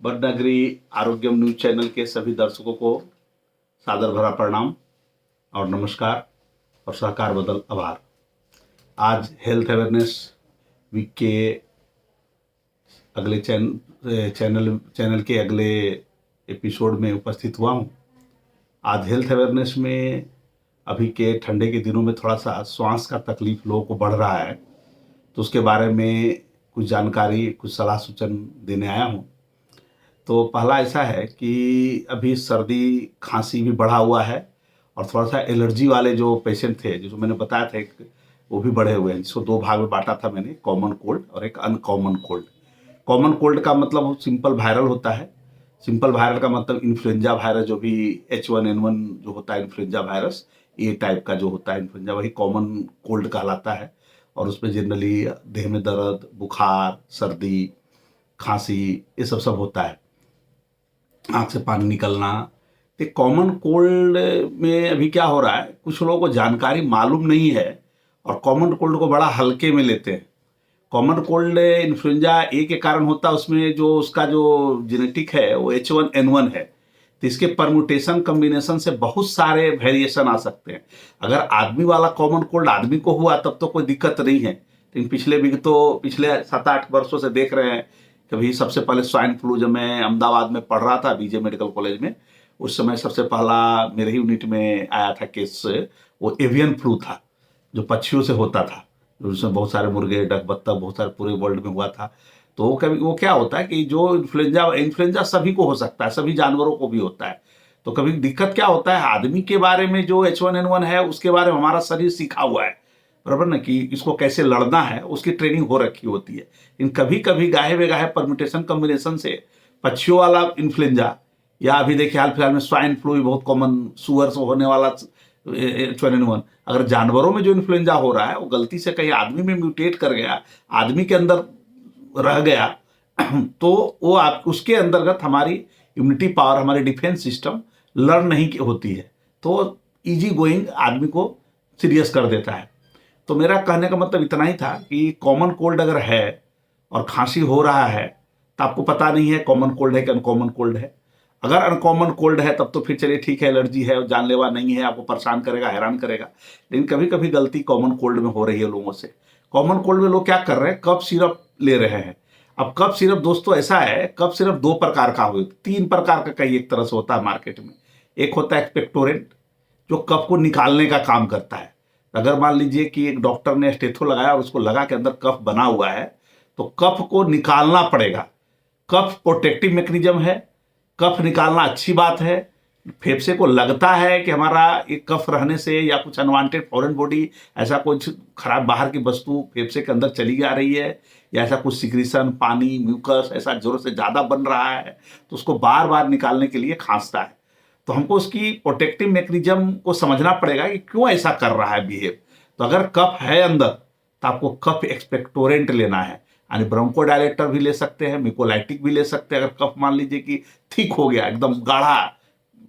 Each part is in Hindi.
बरनगरी आरोग्यम न्यूज चैनल के सभी दर्शकों को सादर भरा प्रणाम और नमस्कार और सहकार बदल आभार। आज हेल्थ अवेयरनेस वीक के अगले चैनल के अगले एपिसोड में उपस्थित हुआ हूँ। आज हेल्थ अवेयरनेस में अभी के ठंडे के दिनों में थोड़ा सा श्वास का तकलीफ लोगों को बढ़ रहा है, तो उसके बारे में कुछ जानकारी, कुछ सलाह सूचन देने आया हूँ। तो पहला ऐसा है कि अभी सर्दी खांसी भी बढ़ा हुआ है और थोड़ा सा एलर्जी वाले जो पेशेंट थे, जिसको मैंने बताया था, एक वो भी बढ़े हुए हैं, जिसको दो भाग में बांटा था मैंने, कॉमन कोल्ड और एक अनकॉमन कोल्ड। कॉमन कोल्ड का मतलब सिंपल वायरल होता है। सिंपल वायरल का मतलब इन्फ्लुएंजा वायरस, जो भी H1N1 जो होता है इन्फ्लुएंजा वायरस, ये टाइप का जो होता है इन्फ्लुएंजा, वही कॉमन कोल्ड कहलाता है। और उसमें जनरली देह में दर्द, बुखार, सर्दी, खांसी, ये सब होता है, आँख से पानी निकलना। तो कॉमन कोल्ड में अभी क्या हो रहा है, कुछ लोगों को जानकारी मालूम नहीं है और कॉमन कोल्ड को बड़ा हल्के में लेते हैं। कॉमन कोल्ड इन्फ्लुएंजा ए के कारण होता है, उसमें जो उसका जो जेनेटिक है वो H1N1 है। तो इसके परम्यूटेशन कम्बिनेशन से बहुत सारे वेरिएशन आ सकते हैं। अगर आदमी वाला कॉमन कोल्ड आदमी को हुआ तब तो कोई दिक्कत नहीं है, लेकिन पिछले 7-8 वर्षों से देख रहे हैं। कभी सबसे पहले स्वाइन फ्लू, जब मैं अहमदाबाद में पढ़ रहा था बीजे मेडिकल कॉलेज में, उस समय सबसे पहला मेरे ही यूनिट में आया था केस, वो एवियन फ्लू था, जो पक्षियों से होता था, उसमें बहुत सारे मुर्गे, डक, बत्तख, बहुत सारे पूरे वर्ल्ड में हुआ था। तो वो क्या होता है कि जो इन्फ्लुएंजा सभी को हो सकता है, सभी जानवरों को भी होता है। तो कभी दिक्कत क्या होता है, आदमी के बारे में जो H1N1 है उसके बारे में हमारा शरीर सीखा हुआ है, बराबर ना, कि इसको कैसे लड़ना है, उसकी ट्रेनिंग हो रखी होती है। इन कभी कभी गाहे बेगाहे परम्यूटेशन कॉम्बिनेशन से पक्षियों वाला इन्फ्लुएंजा, या अभी देखिए हाल फिलहाल में स्वाइन फ्लू भी बहुत कॉमन, सुअर से होने वाला H1N1, अगर जानवरों में जो इन्फ्लुएंजा हो रहा है वो गलती से कहीं आदमी में म्यूटेट कर गया, आदमी के अंदर रह गया, तो वो आप उसके अंतर्गत हमारी इम्यूनिटी पावर, हमारी डिफेंस सिस्टम लर्न नहीं होती है, तो इजी गोइंग आदमी को सीरियस कर देता है। तो मेरा कहने का मतलब इतना ही था कि कॉमन कोल्ड अगर है और खांसी हो रहा है तो आपको पता नहीं है कॉमन कोल्ड है कि अनकॉमन कोल्ड है। अगर अनकॉमन कोल्ड है तब तो फिर चलिए ठीक है, एलर्जी है, जानलेवा नहीं है, आपको परेशान करेगा, हैरान करेगा। लेकिन कभी कभी गलती कॉमन कोल्ड में हो रही है लोगों से। कॉमन कोल्ड में लोग क्या कर रहे हैं, कफ सिरप ले रहे हैं। अब कफ सिरप दोस्तों ऐसा है, कफ सिरप 2 प्रकार का हो, 3 प्रकार का कई एक तरह से होता है मार्केट में। एक होता है एक्सपेक्टोरेंट, जो कफ को निकालने का काम करता है। अगर मान लीजिए कि एक डॉक्टर ने स्टेथो लगाया और उसको लगा के अंदर कफ बना हुआ है, तो कफ को निकालना पड़ेगा। कफ प्रोटेक्टिव मैकेनिज्म है, कफ निकालना अच्छी बात है। फेफड़े को लगता है कि हमारा ये कफ रहने से या कुछ अनवांटेड फॉरेन बॉडी, ऐसा कुछ खराब बाहर की वस्तु फेफड़े के अंदर चली जा रही है, या ऐसा कुछ सिक्रीशन, पानी, म्यूकस ऐसा जरूरत से ज़्यादा बन रहा है, तो उसको बार बार निकालने के लिए खांसता है। तो हमको उसकी प्रोटेक्टिव मैकेनिज्म को समझना पड़ेगा कि क्यों ऐसा कर रहा है बिहेव। तो अगर कफ है अंदर तो आपको कफ एक्सपेक्टोरेंट लेना है, यानी ब्रोंकोडायलेटर भी ले सकते हैं, मिकोलाइटिक भी ले सकते हैं। अगर कफ मान लीजिए कि थिक हो गया, एकदम गाढ़ा,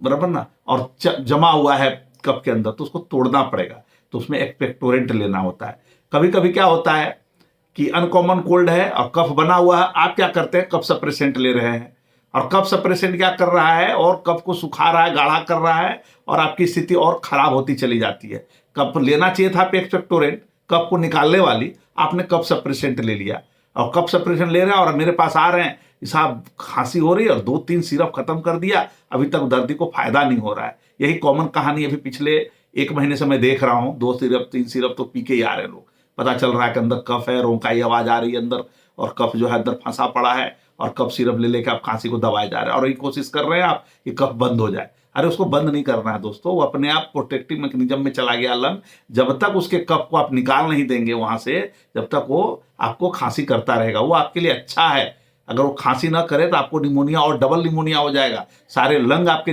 बराबर ना, और जमा हुआ है कफ के अंदर, तो उसको तोड़ना पड़ेगा, तो उसमें एक्सपेक्टोरेंट लेना होता है। कभी कभी क्या होता है कि अनकॉमन कोल्ड है और कफ बना हुआ है, आप क्या करते हैं, कफ सप्रेसेंट ले रहे हैं, और कफ सप्रेसेंट क्या कर रहा है, और कफ को सुखा रहा है, गाढ़ा कर रहा है, और आपकी स्थिति और खराब होती चली जाती है। कफ लेना चाहिए था आप एक्सपेक्टोरेंट, कफ को निकालने वाली, आपने कफ सप्रेसेंट ले लिया, और कफ सप्रेसेंट ले रहे हैं और मेरे पास आ रहे हैं, साहब खांसी हो रही है, और 2-3 सिरप खत्म कर दिया, अभी तक दर्दी को फायदा नहीं हो रहा है। यही कॉमन कहानी अभी पिछले 1 महीने से मैं देख रहा हूँ। 2 सिरप 3 सिरप तो पी के ही आ रहे हैं लोग, पता चल रहा है कि अंदर कफ है, रोंकाई आवाज आ रही है अंदर, और कफ जो है अंदर फंसा पड़ा है, और कफ सिरप ले लेके आप खांसी को दबाए जा रहे हैं, और यही कोशिश कर रहे हैं आप कि कफ बंद हो जाए। अरे उसको बंद नहीं करना है दोस्तों, वो अपने आप प्रोटेक्टिव मैकेनिज्म में चला गया लंग। जब तक उसके कफ को आप निकाल नहीं देंगे वहां से, जब तक वो आपको खांसी करता रहेगा। वो आपके लिए अच्छा है, अगर वो खांसी ना करे तो आपको निमोनिया और डबल निमोनिया हो जाएगा, सारे लंग आपके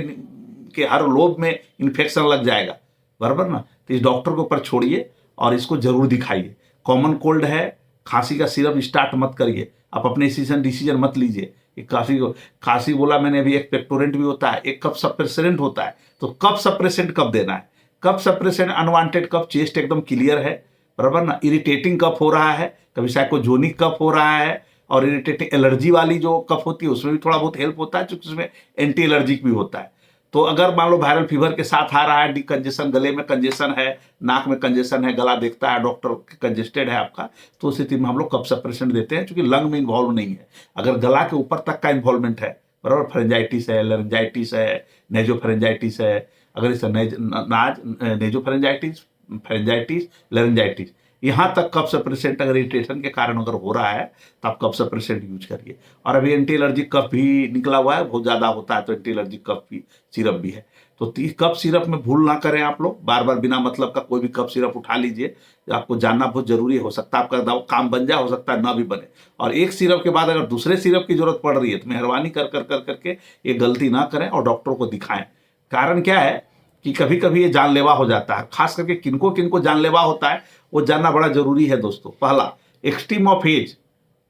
के हर लोब में इन्फेक्शन लग जाएगा, बराबर ना। तो इस डॉक्टर के ऊपर छोड़िए और इसको जरूर दिखाइए। कॉमन कोल्ड है, खांसी का सिरप स्टार्ट मत करिए, आप अपने डिसीजन मत लीजिए। खांसी बोला मैंने अभी, एक्सपेक्टोरेंट भी होता है, एक कफ सप्रेसेंट होता है। तो कफ सप्रेसेंट कब देना है, कफ सप्रेसेंट अनवांटेड कफ, चेस्ट एकदम क्लियर है, बराबर ना, इरिटेटिंग कफ हो रहा है, कभी साइकोजोनिक कफ हो रहा है, और इरिटेटिंग एलर्जी वाली जो कफ होती है उसमें भी थोड़ा बहुत हेल्प होता है, क्योंकि उसमें एंटी एलर्जिक भी होता है। तो अगर मान लो वायरल फीवर के साथ आ रहा है, डिकंजेशन, गले में कंजेशन है, नाक में कंजेशन है, गला देखता है डॉक्टर कंजेस्टेड है आपका, तो उस स्थिति में हम लोग कफ सप्रेसेंट देते हैं, क्योंकि लंग में इन्वॉल्व नहीं है। अगर गला के ऊपर तक का इन्वॉल्वमेंट है, बराबर, फेरेंजाइटिस है, लेरेंजाइटिस है, नेजोफेरेंजाइटिस है, अगर इस नेजोफेरेंजाइटिस, फेरेंजाइटिस, लेरेंजाइटिस, यहाँ तक कफ सप्रेसेंट अगर इरिटेशन के कारण अगर हो रहा है तो आप कफ सप्रेसेंट यूज करिए। और अभी एंटी एलर्जिक कफ भी निकला हुआ है, बहुत ज़्यादा होता है, तो एंटी एलर्जिक कफ भी सिरप भी है। तो कफ सिरप में भूल ना करें आप लोग, बार बार बिना मतलब का कोई भी कफ सिरप उठा लीजिए, आपको जानना बहुत जरूरी है। हो सकता है आपका दवा काम बन जाए, हो सकता है ना भी बने। और एक सिरप के बाद अगर दूसरे सिरप की जरूरत पड़ रही है तो मेहरबानी कर कर कर करके ये गलती ना करें और डॉक्टर को दिखाएं। कारण क्या है कि कभी कभी ये जानलेवा हो जाता है, खास करके किनको किनको जानलेवा होता है वो जानना बड़ा जरूरी है दोस्तों। पहला, एक्सट्रीम ऑफ एज,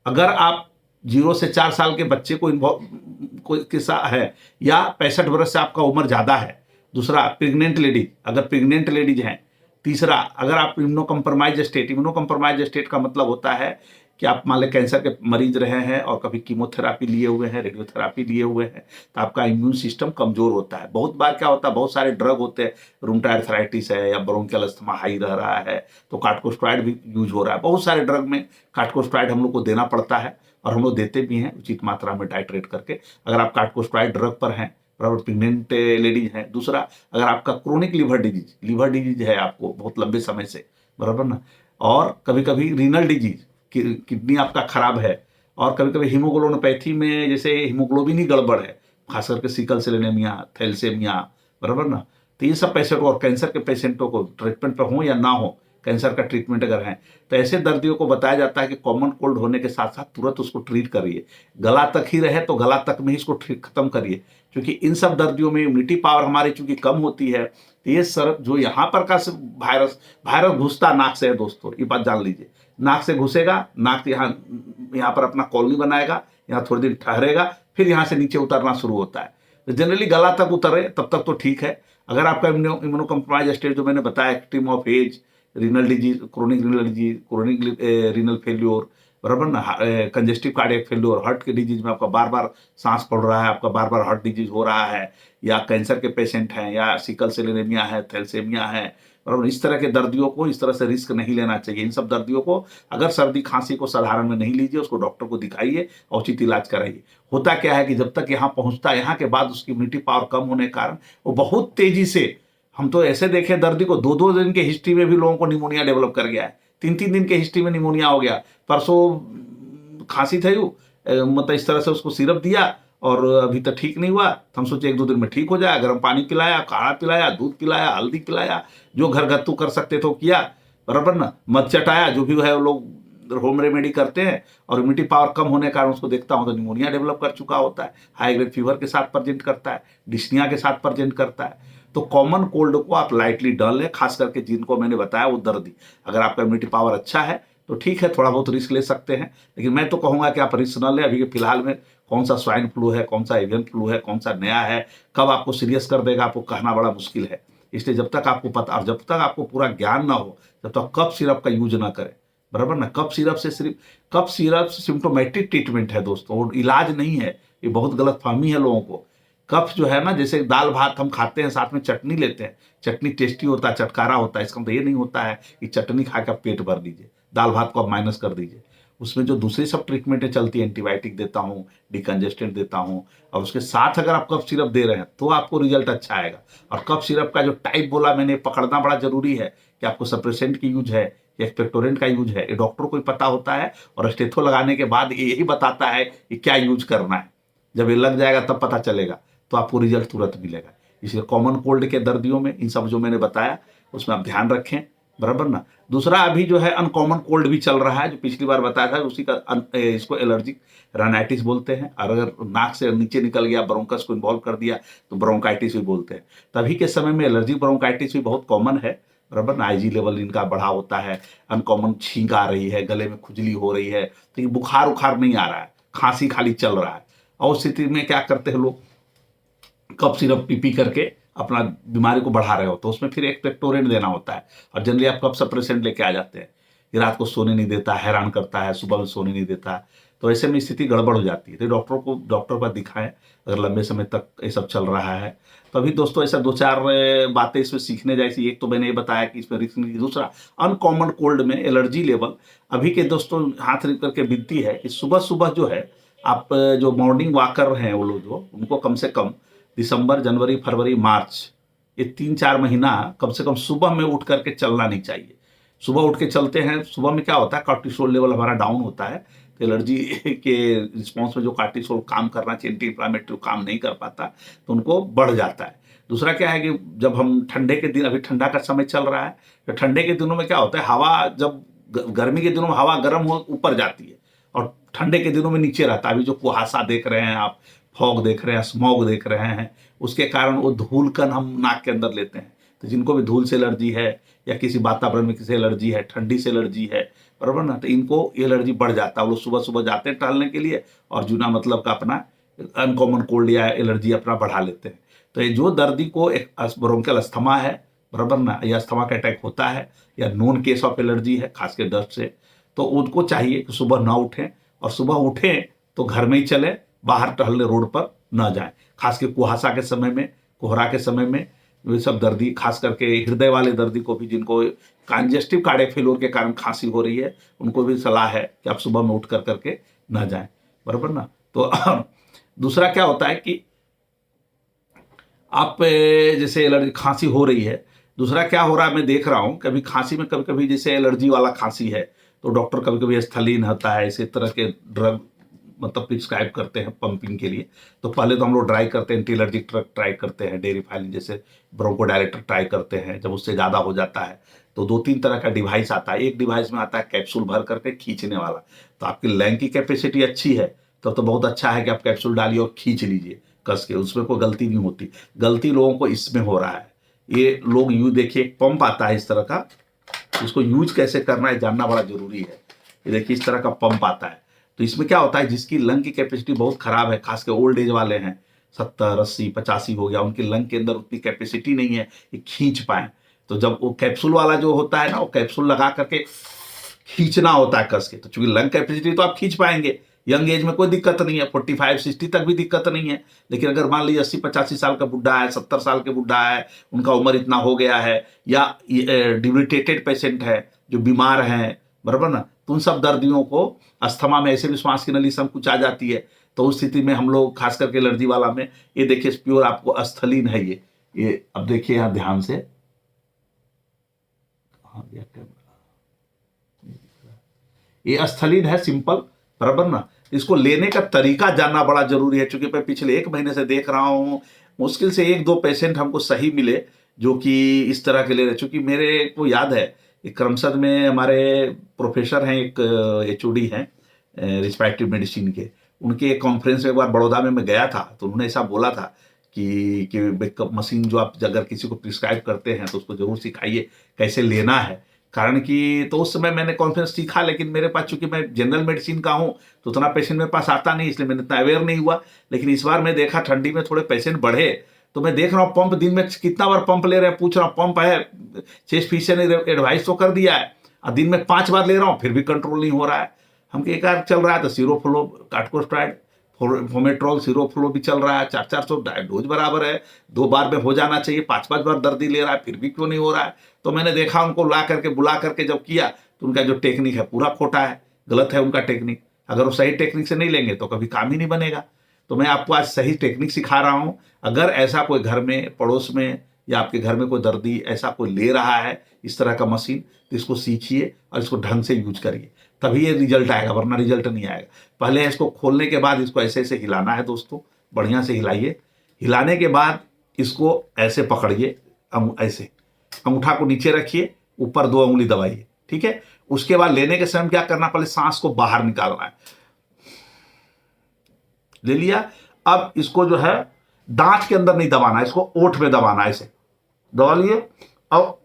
अगर आप 0 से 4 साल के बच्चे को कोई किस्सा है, या 65 वर्ष से आपका उम्र ज़्यादा है। दूसरा, प्रेग्नेंट लेडीज, अगर प्रेग्नेंट लेडीज हैं। तीसरा, अगर आप इम्यूनो कम्प्रोमाइज स्टेट का मतलब होता है कि आप मान लें कैंसर के मरीज रहे हैं और कभी कीमोथेरापी लिए हुए हैं, रेडियोथेरापी लिए हुए हैं, तो आपका इम्यून सिस्टम कमजोर होता है। बहुत बार क्या होता है, बहुत सारे ड्रग होते हैं, रूमेटॉइड आर्थराइटिस है या ब्रोंकियल अस्थमा हाई रह रहा है तो कार्टिकोस्टेरॉइड भी यूज हो रहा है। बहुत सारे ड्रग में कार्टिकोस्टेरॉइड हम लोग को देना पड़ता है और हम लोग देते भी हैं उचित मात्रा में टाइट्रेट करके, अगर आप कार्टिकोस्टेरॉइड ड्रग पर हैं, बराबर, प्रेग्नेंट लेडीज हैं। दूसरा, अगर आपका क्रोनिक लीवर डिजीज है आपको बहुत लंबे समय से, बराबर ना, और कभी कभी रीनल डिजीज, किडनी आपका खराब है, और कभी कभी हीमोग्लोबिनोपैथी में जैसे हीमोग्लोबिन ही गड़बड़ है, खास करके सिकल सेल एनीमिया, थैलेसेमिया, बराबर ना, तो ये सब पेशेंट और कैंसर के पेशेंटों को ट्रीटमेंट पर हो या ना हो, कैंसर का ट्रीटमेंट अगर है तो ऐसे दर्दियों को बताया जाता है कि कॉमन कोल्ड होने के साथ साथ तुरंत उसको ट्रीट करिए। गला तक ही रहे तो गला तक में ही इसको खत्म करिए, क्योंकि इन सब दर्दियों में इम्यूनिटी पावर हमारी चूंकि कम होती है, तो ये सर जो यहाँ पर का वायरस घुसता नाक से है दोस्तों, ये बात जान लीजिए। नाक से घुसेगा, नाक यहाँ पर अपना कॉलोनी बनाएगा, यहाँ थोड़ी दिन ठहरेगा, फिर यहाँ से नीचे उतरना शुरू होता है। तो जनरली गला तक उतरे तब तक तो ठीक है। अगर आपका इम्यूनो कम्प्रोमाइज स्टेट जो मैंने बताया, extreme of age, renal disease, chronic renal failure, बराबर ना, कंजेस्टिव कार्डियक फेल्योर, हार्ट के डिजीज में आपका बार बार सांस पड़ रहा है, आपका बार बार हार्ट डिजीज हो रहा है, या कैंसर के पेशेंट हैं, या सिकल सेल एनीमिया है, थैलेसेमिया है, बराबर, इस तरह के दर्दियों को इस तरह से रिस्क नहीं लेना चाहिए। इन सब दर्दियों को अगर सर्दी खांसी को साधारण में नहीं लीजिए, उसको डॉक्टर को दिखाइए और उचित इलाज कराइए। होता क्या है कि जब तक यहाँ पहुँचता है, यहाँ के बाद उसकी इम्यूनिटी पावर कम होने के कारण वो बहुत तेजी से, हम तो ऐसे देखे दर्दी को 2-2 दिन के हिस्ट्री में भी लोगों को निमोनिया डेवलप कर गया है, 3-3 दिन के हिस्ट्री में निमोनिया हो गया। परसों खांसी थी, मतलब इस तरह से उसको सिरप दिया और अभी तक ठीक नहीं हुआ, तो हम सोचे 1-2 दिन में ठीक हो जाए। गर्म पानी पिलाया, काढ़ा पिलाया, दूध पिलाया, हल्दी पिलाया, जो घरगथ्थू कर सकते थे किया, बराबर ना, मध चटाया, जो भी है वो लोग होम रेमेडी करते हैं। और इम्यूनिटी पावर कम होने के कारण उसको देखता हूँ तो निमोनिया डेवलप कर चुका होता है, हाई ग्रेड फीवर के साथ प्रेजेंट करता है, डिस्निया के साथ प्रेजेंट करता है। तो कॉमन कोल्ड को आप लाइटली डर लें, खास करके जिनको मैंने बताया वो दर्दी। अगर आपका इम्यूनिटी पावर अच्छा है तो ठीक है, थोड़ा बहुत रिस्क ले सकते हैं, लेकिन मैं तो कहूँगा कि आप रिस्क न लें। अभी के फिलहाल में कौन सा स्वाइन फ्लू है, कौन सा एवियन फ्लू है, कौन सा नया है, कब आपको सीरियस कर देगा, आपको कहना बड़ा मुश्किल है। इसलिए जब तक आपको पता और जब तक आपको पूरा ज्ञान ना हो, जब तक कफ सिरप का यूज ना करें, बराबर ना। कफ सिरप सिम्टोमेटिक ट्रीटमेंट है दोस्तों, और इलाज नहीं है। ये बहुत गलतफहमी है लोगों को। कफ जो है ना, जैसे दाल भात हम खाते हैं, साथ में चटनी लेते हैं, चटनी टेस्टी होता है, चटकारा होता है, इसका मतलब ये नहीं होता है कि चटनी खा के आप पेट भर लीजिए, दाल भात को आप माइनस कर दीजिए। उसमें जो दूसरी सब ट्रीटमेंटें चलती है, एंटीबायोटिक देता हूँ, डिकंजेस्टेंट देता हूँ, और उसके साथ अगर आप कफ सिरप दे रहे हैं तो आपको रिजल्ट अच्छा आएगा। और कफ सिरप का जो टाइप बोला मैंने, पकड़ना बड़ा जरूरी है कि आपको सप्रेसेंट की यूज है या एक्सपेक्टोरेंट का यूज है, ये डॉक्टर को ही पता होता है। और स्टेथो लगाने के बाद यही बताता है कि क्या यूज करना है। जब ये लग जाएगा तब पता चलेगा, तो आपको रिजल्ट तुरंत मिलेगा। इसलिए कॉमन कोल्ड के दर्दियों में इन सब जो मैंने बताया उसमें आप ध्यान रखें, बराबर ना। दूसरा, अभी जो है अनकॉमन कोल्ड भी चल रहा है, जो पिछली बार बताया था, उसी का इसको एलर्जिक राइनाइटिस बोलते हैं। और अगर नाक से नीचे निकल गया, ब्रोंकस को इन्वॉल्व कर दिया, तो ब्रोंकाइटिस भी बोलते हैं। तभी के समय में एलर्जिक ब्रोंकाइटिस भी बहुत कॉमन है, बराबर ना। IG लेवल इनका बढ़ा होता है, अनकॉमन छींक आ रही है, गले में खुजली हो रही है, तो ये बुखार उखार नहीं आ रहा है, खांसी खाली चल रहा है। और उस स्थिति में क्या करते हैं लोग, कफ सिरप पी करके अपना बीमारी को बढ़ा रहे हो, तो उसमें फिर एक्सपेक्टोरेंट देना होता है। और जनरली आप कफ सप्रेसेंट लेके आ जाते हैं, ये रात को सोने नहीं देता, हैरान करता है, सुबह में सोने नहीं देता, तो ऐसे में स्थिति गड़बड़ हो जाती है। तो डॉक्टर पर दिखाएं अगर लंबे समय तक ये सब चल रहा है। तो अभी दोस्तों ऐसा 2-4 बातें इसमें सीखने जैसी, एक तो मैंने ये बताया कि इसमें रिस्क नहीं, दूसरा अनकॉमन कोल्ड में एलर्जी लेवल अभी के दोस्तों हाथ रख करके विनती है कि सुबह सुबह जो है आप जो मॉर्निंग वॉकर हैं वो लोग जो, उनको कम से कम दिसंबर, जनवरी, फरवरी, मार्च, ये 3-4 महीना कम से कम सुबह में उठ करके चलना नहीं चाहिए। सुबह उठ के चलते हैं, सुबह में क्या होता है, कॉर्टिसोल लेवल हमारा डाउन होता है, तो एलर्जी के रिस्पॉन्स में जो कॉर्टिसोल काम करना चाहिए, एंटी इंफ्लामेटरी काम नहीं कर पाता, तो उनको बढ़ जाता है। दूसरा क्या है कि जब हम ठंडे के दिन, अभी ठंडा का समय चल रहा है, तो ठंडे के दिनों में क्या होता है, हवा जब गर्मी के दिनों में हवा गर्म हो ऊपर जाती है और ठंडे के दिनों में नीचे रहता है। अभी जो कुहासा देख रहे हैं आप, फॉग देख रहे हैं, स्मॉग देख रहे हैं, उसके कारण वो धूल कण हम नाक के अंदर लेते हैं। तो जिनको भी धूल से एलर्जी है या किसी वातावरण में किसी एलर्जी है, ठंडी से एलर्जी है, बराबर ना, तो इनको एलर्जी बढ़ जाता है। वो लोग सुबह सुबह जाते हैं टहलने के लिए और जुना मतलब का अपना अनकॉमन कोल्ड या एलर्जी अपना बढ़ा लेते हैं। तो ये जो दर्दी को एक ब्रोंकियल अस्थमा है, बराबर ना, या अस्थमा का अटैक होता है या नोन केस ऑफ एलर्जी है खास के डस्ट से, तो उनको चाहिए कि सुबह ना उठें, और सुबह उठें तो घर में ही चले, बाहर टहलने रोड पर ना जाएं। खास के कुहासा के समय में, कोहरा के समय में ये सब दर्दी, खास करके हृदय वाले दर्दी को भी, जिनको कंजेस्टिव कार्डियक फेल्योर के कारण खांसी हो रही है, उनको भी सलाह है कि आप सुबह में उठ कर करके ना जाएं, बराबर ना। तो दूसरा क्या होता है कि आप जैसे एलर्जी, खांसी हो रही है, दूसरा क्या हो रहा है मैं देख रहा हूं, कभी खांसी में कभी कभी जैसे एलर्जी वाला खांसी है तो डॉक्टर कभी कभी एस्थलीन होता है, इसी तरह के ड्रग मतलब प्रिस्क्राइब करते हैं पंपिंग के लिए। तो पहले तो हम लोग ट्राई करते हैं, एंटी एलर्जिक ड्रग ट्राई करते हैं, डेरिफाइलिन जैसे ब्रोंकोडायलेटर ट्राई करते हैं। जब उससे ज़्यादा हो जाता है तो 2-3 तरह का डिवाइस आता है। एक डिवाइस में आता है कैप्सूल भर करके खींचने वाला, तो आपकी लंग की कैपेसिटी अच्छी है तब तो बहुत अच्छा है कि आप कैप्सूल डालिए और खींच लीजिए कस के, उसमें कोई गलती नहीं होती। गलती लोगों को इसमें हो रहा है। ये लोग यूज देखिए, एक पंप आता है इस तरह का, इसको यूज कैसे करना है जानना बड़ा जरूरी है। ये देखिए इस तरह का पंप आता है, तो इसमें क्या होता है, जिसकी लंग की कैपेसिटी बहुत खराब है, खास कर ओल्ड एज वाले हैं, 70, 80, 85 हो गया, उनकी लंग के अंदर उतनी कैपेसिटी नहीं है कि खींच पाए। तो जब वो कैप्सूल वाला जो होता है ना, वो कैप्सूल लगा करके खींचना होता है कस के, तो चूंकि लंग कैपेसिटी तो आप खींच पाएंगे, यंग एज में कोई दिक्कत नहीं है, 45-60 तक भी दिक्कत नहीं है। लेकिन अगर मान लीजिए 80-85 साल का बुढ़ा है, 70 साल के बुढ़ा है, उनका उम्र इतना हो गया है, या डिबिलिटेटेड पेशेंट है जो बीमार हैं, बराबर ना, तो उन सब दर्दियों को अस्थमा में ऐसे भी श्वास की नली संकुच आ जाती है। तो उस स्थिति में हम लोग खास करके एलर्जी वाला में, ये देखिए प्योर आपको अस्थलीन है ये अब देखिए यहाँ ध्यान से, ये अस्थलीन है सिंपल, बराबर ना। इसको लेने का तरीका जानना बड़ा जरूरी है, क्योंकि मैं पिछले 1 महीने से देख रहा हूं, मुश्किल से 1-2 पेशेंट हमको सही मिले जो कि इस तरह के ले रहे। चूंकि मेरे को याद है एक करमसद में हमारे प्रोफेसर हैं, एक HOD हैं रिस्पायरेटरी मेडिसिन के, उनके एक कॉन्फ्रेंस में एक बार बड़ौदा में मैं गया था, तो उन्होंने ऐसा बोला था कि मशीन जो आप अगर किसी को प्रिस्क्राइब करते हैं तो उसको जरूर सिखाइए कैसे लेना है। कारण कि तो उस समय मैंने कॉन्फ्रेंस सीखा, लेकिन मेरे पास चूंकि मैं जनरल मेडिसिन का हूँ तो उतना पेशेंट मेरे पास आता नहीं, इसलिए मैंने इतना अवेयर नहीं हुआ। लेकिन इस बार मैं देखा ठंडी में थोड़े पेशेंट बढ़े, तो मैं देख रहा हूँ पंप दिन में कितना बार पंप ले रहे हैं, पूछ रहा हूँ पंप है, चेस्ट फिजिशियन ने एडवाइस तो कर दिया है, और दिन में 5 बार ले रहा हूँ फिर भी कंट्रोल नहीं हो रहा है। हमको एक बार चल रहा है तो सीरोफ्लो, कार्टिकोस्टेरॉइड, फोमेट्रोल, सीरोफ्लो भी चल रहा है, 400 डोज बराबर है, 2 बार में हो जाना चाहिए, 5-5 बार दर्दी ले रहा है फिर भी क्यों नहीं हो रहा है। तो मैंने देखा उनको बुला करके जब किया तो उनका जो टेक्निक है पूरा खोटा है, गलत है उनका टेक्निक। अगर वो सही टेक्निक से नहीं लेंगे तो कभी काम ही नहीं बनेगा। तो मैं आपको आज सही टेक्निक सिखा रहा हूँ। अगर ऐसा कोई घर में, पड़ोस में, या आपके घर में कोई दर्दी ऐसा कोई ले रहा है इस तरह का मशीन, तो इसको सीखिए और इसको ढंग से यूज करिए, तभी ये रिजल्ट आएगा, वरना रिजल्ट नहीं आएगा। पहले इसको खोलने के बाद इसको ऐसे ऐसे हिलाना है दोस्तों, बढ़िया से हिलाइए। हिलाने के बाद इसको ऐसे पकड़िए, ऐसे अंगूठा को नीचे रखिए, ऊपर 2 उंगली दबाइए, ठीक है। उसके बाद लेने के समय क्या करना, पहले सांस को बाहर निकालना है। ले लिया, अब इसको जो है दांत के अंदर नहीं दबाना, इसको ओठ में दबाना, ऐसे दबा लिए। अब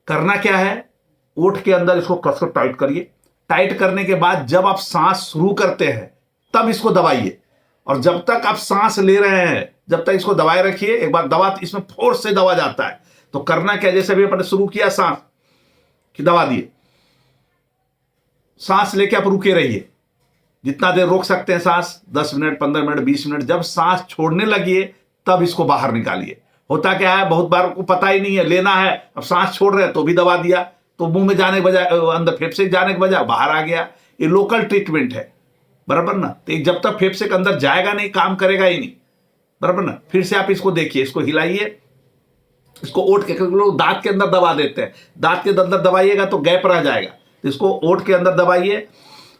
करना क्या है, ओठ के अंदर इसको कसकर टाइट करिए। टाइट करने के बाद जब आप सांस शुरू करते हैं तब इसको दबाइए, और जब तक आप सांस ले रहे हैं जब तक इसको दबाए रखिए। एक बार दबा, इसमें फोर्स से दबा जाता है, तो करना क्या, जैसे भी अपने शुरू किया सांस, कि दबा दिए, सांस लेके आप रुके रहिए, जितना देर रोक सकते हैं सांस, 10 मिनट, 15 मिनट, 20 मिनट। जब सांस छोड़ने लगिए तब इसको बाहर निकालिए। होता क्या है, बहुत बार को पता ही नहीं है, लेना है, अब सांस छोड़ रहे हैं तो भी दबा दिया, तो मुंह में जाने के बजाय, अंदर फेफड़े जाने के बजाय बाहर आ गया। ये लोकल ट्रीटमेंट है, बराबर ना। तो जब तक फेफड़े के अंदर जाएगा नहीं, काम करेगा ही नहीं, बराबर ना। फिर से आप इसको देखिए, इसको हिलाइए, इसको ओट के, लोग दांत के अंदर दबा देते हैं, दांत के अंदर दबाइएगा तो गैप रह जाएगा, तो इसको ओट के अंदर दबाइए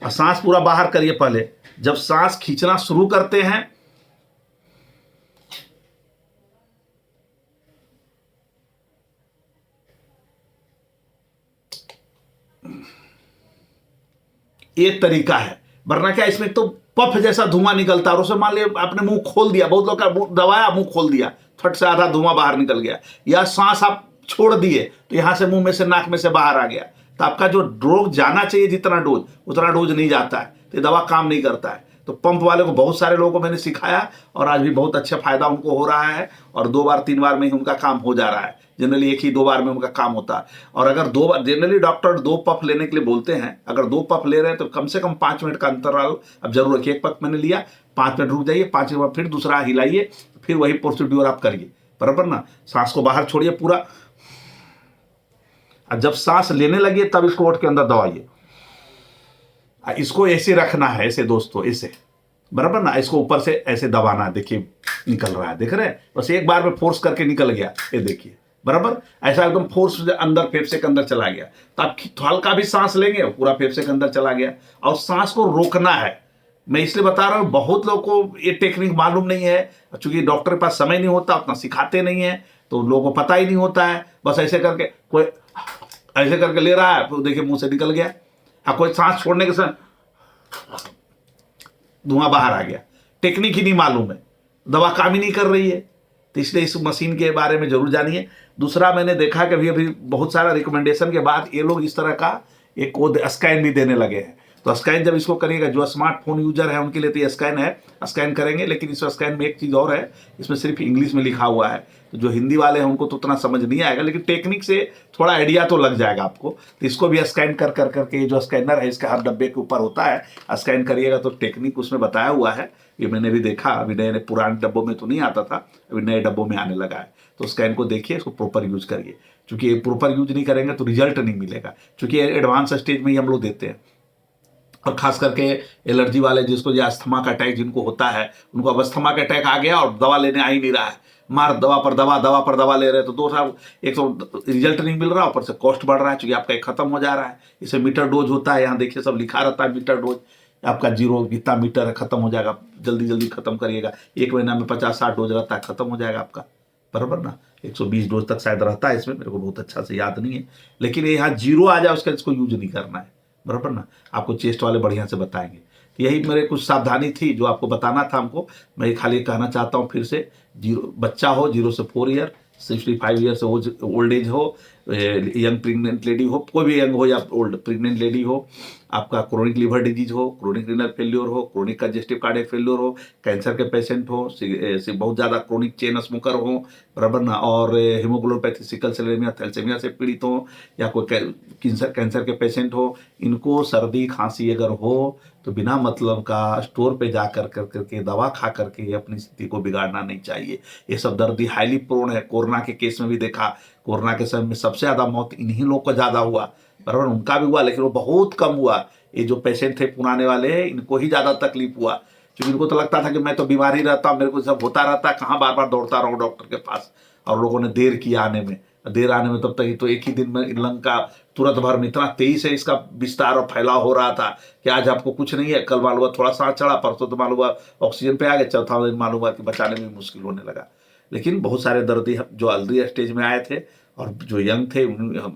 और सांस पूरा बाहर करिए। पहले जब सांस खींचना शुरू करते हैं, ये तरीका है, वरना क्या इसमें तो पफ जैसा धुआं निकलता है, और उसे मान लिया आपने मुंह खोल दिया, बहुत लोग का मुंह दबाया, मुंह खोल दिया, फट से आधा धुआं बाहर निकल गया, या सांस आप छोड़ दिए तो यहां से मुंह में से, नाक में से बाहर आ गया, तो आपका जो डोज जाना चाहिए जितना डोज, उतना डोज नहीं जाता है, तो दवा काम नहीं करता है। तो पंप वाले को, बहुत सारे लोगों को मैंने सिखाया और आज भी बहुत अच्छा फायदा उनको हो रहा है, और 2 बार 3 बार में ही उनका काम हो जा रहा है। जनरली 1 ही 2 बार में उनका काम होता है। और अगर 2 बार, जनरली डॉक्टर 2 पफ लेने के लिए बोलते हैं, अगर 2 पफ ले रहे हैं तो कम से कम 5 मिनट का अंतराल अब जरूर रखिए। 1 पफ मैंने लिया, 5 मिनट रुक जाइए, 5 मिनट बाद फिर दूसरा हिलाइए, फिर वही प्रोसीड्यूर आप करिए, बराबर ना। सांस को बाहर छोड़िए पूरा, और जब सांस लेने लगिए तब इसको ओठ के अंदर दबाइए। इसको ऐसे रखना है, ऐसे दोस्तों, ऐसे, बराबर ना। इसको ऊपर से ऐसे दबाना है, देखिए निकल रहा है, देख रहे हैं, बस एक बार में फोर्स करके निकल गया, ये देखिए, बराबर। ऐसा एकदम फोर्स अंदर फेफड़े के अंदर चला गया, तो आप हल्का भी सांस लेंगे पूरा फेफड़े के अंदर चला गया। और सांस को रोकना है, मैं इसलिए बता रहा हूँ, बहुत लोगों को ये टेक्निक मालूम नहीं है, क्योंकि डॉक्टर के पास समय नहीं होता, उतना सिखाते नहीं है, तो लोगों को पता ही नहीं होता है। बस ऐसे करके, कोई ऐसे करके ले रहा है तो देखिए मुंह से निकल गया, हाँ, कोई सांस छोड़ने के समय धुआं बाहर आ गया, टेक्निक ही नहीं मालूम है, दवा काम ही नहीं कर रही है। तो इसलिए इस मशीन के बारे में जरूर जानिए। दूसरा, मैंने देखा कि अभी बहुत सारा रिकमेंडेशन के बाद ये लोग इस तरह का एक स्कैन भी देने लगे हैं। तो स्कैन जब इसको करिएगा, जो स्मार्टफोन यूजर है उनके लिए तो ये स्कैन है, स्कैन करेंगे। लेकिन इस स्कैन में एक चीज़ और है, इसमें सिर्फ इंग्लिश में लिखा हुआ है, तो जो हिंदी वाले हैं उनको तो उतना समझ नहीं आएगा, लेकिन टेक्निक से थोड़ा आइडिया तो लग जाएगा आपको। तो इसको भी स्कैन कर कर करके, जो स्कैनर है इसका हर डब्बे के ऊपर होता है, स्कैन करिएगा तो टेक्निक उसमें बताया हुआ है। ये मैंने भी देखा, अभी नए पुराने डब्बों में तो नहीं आता था, अभी नए डब्बों में आने लगा है। तो स्कैन को देखिए, इसको प्रॉपर यूज करिए, क्योंकि प्रॉपर यूज नहीं करेंगे तो रिजल्ट नहीं मिलेगा, क्योंकि एडवांस स्टेज में ही हम लोग देते हैं। और खास करके एलर्जी वाले, जिसको जो अस्थमा का अटैक जिनको होता है, उनको अब अस्थमा का अटैक आ गया और दवा लेने आ ही नहीं रहा है, मार दवा पर दवा, दवा पर दवा ले रहे हैं, तो 2 साल, एक तो रिजल्ट नहीं मिल रहा, ऊपर से कॉस्ट बढ़ रहा है, क्योंकि आपका एक खत्म हो जा रहा है। इसे मीटर डोज होता है, यहाँ देखिए सब लिखा रहता है मीटर डोज, आपका 0 जितना मीटर है खत्म हो जाएगा, जल्दी जल्दी खत्म करिएगा। 1 महीना में 50-60 डोज रहता है, खत्म हो जाएगा आपका, बराबर ना। 120 डोज तक शायद रहता है इसमें, मेरे को बहुत अच्छा से याद नहीं है, लेकिन यहाँ 0 आ जाए उसका इसको यूज नहीं करना है, बराबर ना। आपको चेस्ट वाले बढ़िया से बताएंगे। तो यही मेरे कुछ सावधानी थी जो आपको बताना था हमको। मैं खाली कहना चाहता हूँ फिर से, 0 बच्चा हो, 0 से 4 ईयर, 65 ईयर से ओल्ड एज हो, यंग प्रेग्नेंट लेडी हो, कोई भी यंग हो या ओल्ड प्रेग्नेंट लेडी हो, आपका क्रोनिक लीवर डिजीज हो, क्रोनिक रीनल फेल्योर हो, क्रोनिक कंजेस्टिव कार्डियक फेल्योर हो, कैंसर के पेशेंट हो, बहुत ज़्यादा क्रोनिक चेन स्मोकर हो, बराबर ना, और haemoglobinopathy, sickle cell anaemia, thalassaemia से पीड़ित हो, या कोई कैंसर के पेशेंट हो, इनको सर्दी खांसी अगर हो तो बिना मतलब का स्टोर पे जा कर करके दवा खा करके अपनी स्थिति को बिगाड़ना नहीं चाहिए। ये सब दर्द हाईली प्रोन है। कोरोना के केस में भी देखा, कोरोना के समय में सबसे ज़्यादा मौत इन्हीं लोग को ज़्यादा हुआ, बराबर, उनका भी हुआ, लेकिन वो बहुत कम हुआ। ये जो पेशेंट थे पुराने वाले, इनको ही ज़्यादा तकलीफ हुआ, क्योंकि इनको तो लगता था कि मैं तो बीमार ही रहता हूँ, मेरे को सब होता रहता है, कहाँ बार बार दौड़ता रहूँ डॉक्टर के पास। और लोगों ने देर किया आने में, तब तक तो एक ही दिन में लंग का तुरंत भर में इतना तेजी से इसका विस्तार और फैलाव हो रहा था कि आज आपको कुछ नहीं है, कल मालूम हुआ थोड़ा सांस चढ़ा, परसों तो मालूम हुआ ऑक्सीजन पे आ गया, चौथा दिन मालूम हुआ कि बचाने में मुश्किल होने लगा। लेकिन बहुत सारे दर्दी जो अर्ली स्टेज में आए थे और जो यंग थे,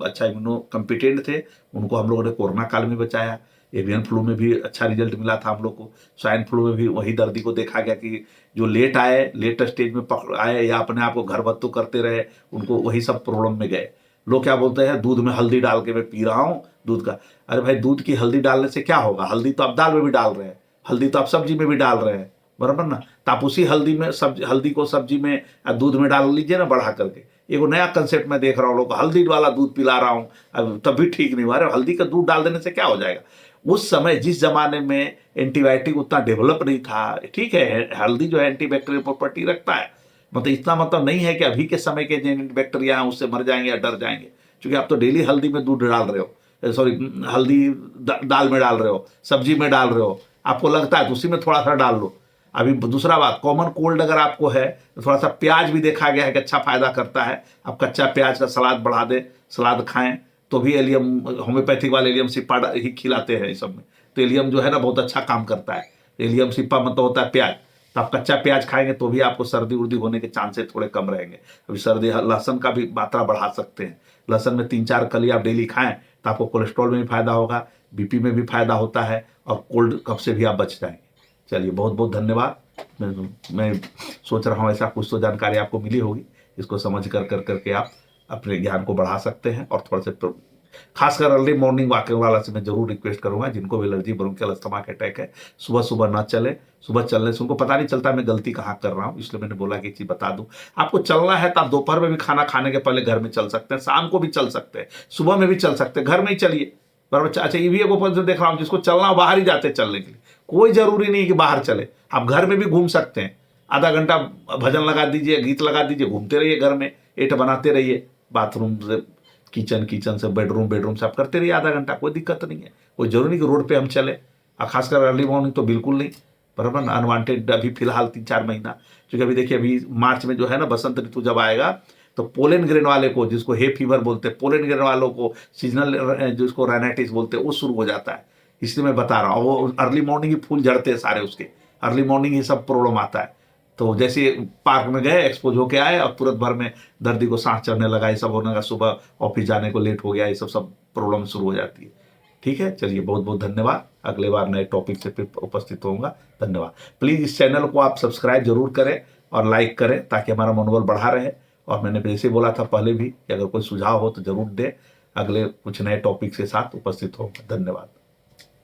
अच्छा इम्यूनो कम्पिटेंट थे, उनको हम लोगों ने कोरोना काल में बचाया। एवियन फ्लू में भी अच्छा रिजल्ट मिला था हम लोग को। स्वाइन फ्लू में भी वही दर्दी को देखा गया कि जो लेट आए, लेट स्टेज में पकड़ आए या अपने आप को घर बत्तू करते रहे, उनको वही सब प्रॉब्लम में गए। लोग क्या बोलते हैं, दूध में हल्दी डाल के मैं पी रहा हूँ दूध का। अरे भाई, दूध की हल्दी डालने से क्या होगा? हल्दी तो आप दाल में भी डाल रहे हैं, हल्दी तो आप सब्जी में भी डाल रहे हैं, बराबर ना। तो आप उसी हल्दी को सब्जी में दूध में डाल लीजिए ना बढ़ा करके, एगो नया कंसेप्ट मैं देख रहा हूँ, लोग हल्दी वाला दूध पिला रहा हूँ, अब तब भी ठीक नहीं हुआ। अरे हल्दी का दूध डाल देने से क्या हो जाएगा? उस समय जिस जमाने में एंटीबायोटिक उतना डेवलप नहीं था, ठीक है, हल्दी जो है एंटीबैक्टीरियल प्रॉपर्टी रखता है, मतलब इतना मतलब नहीं है कि अभी के समय के जो बैक्टीरिया हैं उससे मर जाएंगे या डर जाएंगे, क्योंकि आप तो डेली हल्दी में दूध डाल रहे हो, सॉरी हल्दी दाल में डाल रहे हो, सब्जी में डाल रहे हो, आपको लगता है तो उसी में थोड़ा सा डाल लो। अभी दूसरा बात, कॉमन कोल्ड अगर आपको है तो थोड़ा सा प्याज भी देखा गया है कि अच्छा फायदा करता है। आप कच्चा प्याज का सलाद बढ़ा दें, सलाद खाएं तो भी एलियम, होम्योपैथिक वाले एलियम सिप्पा ही खिलाते हैं इस सब में, तो एलियम जो है ना बहुत अच्छा काम करता है। एलियम सिप्पा मतलब होता है प्याज, तो आप कच्चा प्याज खाएंगे तो भी आपको सर्दी उर्दी होने के चांसेस थोड़े कम रहेंगे। अभी सर्दी, लहसुन का भी मात्रा बढ़ा सकते हैं, लहसुन में 3-4 कली आप डेली खाएं तो आपको कोलेस्ट्रॉल में भी फायदा होगा, बीपी में भी फायदा होता है, और कोल्ड कफ से भी आप बच जाएंगे। चलिए बहुत बहुत धन्यवाद। मैं सोच रहा हूँ ऐसा कुछ तो जानकारी आपको मिली होगी, इसको समझ कर करके आप अपने ज्ञान को बढ़ा सकते हैं। और थोड़ा से खासकर अर्ली मॉर्निंग वॉकिंग वाला से मैं जरूर रिक्वेस्ट करूंगा, जिनको भी एलर्जी, ब्रोंकियल अस्थमा के अटैक है, सुबह सुबह ना चले। सुबह चलने से उनको पता नहीं चलता मैं गलती कहाँ कर रहा हूँ, इसलिए मैंने बोला कि चीज बता दूं। आपको चलना है तो आप दोपहर में भी खाना खाने के पहले घर में चल सकते हैं, शाम को भी चल सकते हैं, सुबह में भी चल सकते हैं, घर में ही चलिए, बराबर। अच्छा, ये भी एक ऊपर से देख रहा हूँ जिसको चलना, बाहर ही जाते चलने के लिए, कोई जरूरी नहीं कि बाहर चले, आप घर में भी घूम सकते हैं। आधा घंटा भजन लगा दीजिए, गीत लगा दीजिए, घूमते रहिए घर में, एट बनाते रहिए, बाथरूम से किचन से बेडरूम से आप करते रहिए आधा घंटा, कोई दिक्कत नहीं है। कोई जरूरी नहीं कि रोड पे हम चले, और खासकर अर्ली मॉर्निंग तो बिल्कुल नहीं, बराबर। अनवांटेड अभी फिलहाल 3-4 महीना, क्योंकि अभी देखिए अभी मार्च में जो है ना बसंत ऋतु जब आएगा तो पोलन ग्रेन वाले को, जिसको हे फीवर बोलते हैं, पोलन ग्रेन वालों को सीजनल जिसको राइनाइटिस बोलते हैं, वो शुरू हो जाता है। इसलिए मैं बता रहा हूँ, वो अर्ली मॉर्निंग ही फूल झड़ते हैं सारे, उसके अर्ली मॉर्निंग ही सब प्रॉब्लम आता है। तो जैसे पार्क में गए, एक्सपोज होके आए और तुरंत भर में दर्दी को सांस चढ़ने लगा, ये सब होने लगा, सुबह ऑफिस जाने को लेट हो गया, ये सब प्रॉब्लम शुरू हो जाती है। ठीक है, चलिए बहुत बहुत धन्यवाद। अगले बार नए टॉपिक से फिर उपस्थित होऊंगा। धन्यवाद। प्लीज इस चैनल को आप सब्सक्राइब जरूर करें और लाइक करें, ताकि हमारा मनोबल बढ़ा रहे। और मैंने जैसे बोला था पहले भी कि अगर कोई सुझाव हो तो जरूर दें, अगले कुछ नए टॉपिक के साथ उपस्थित होगा। धन्यवाद।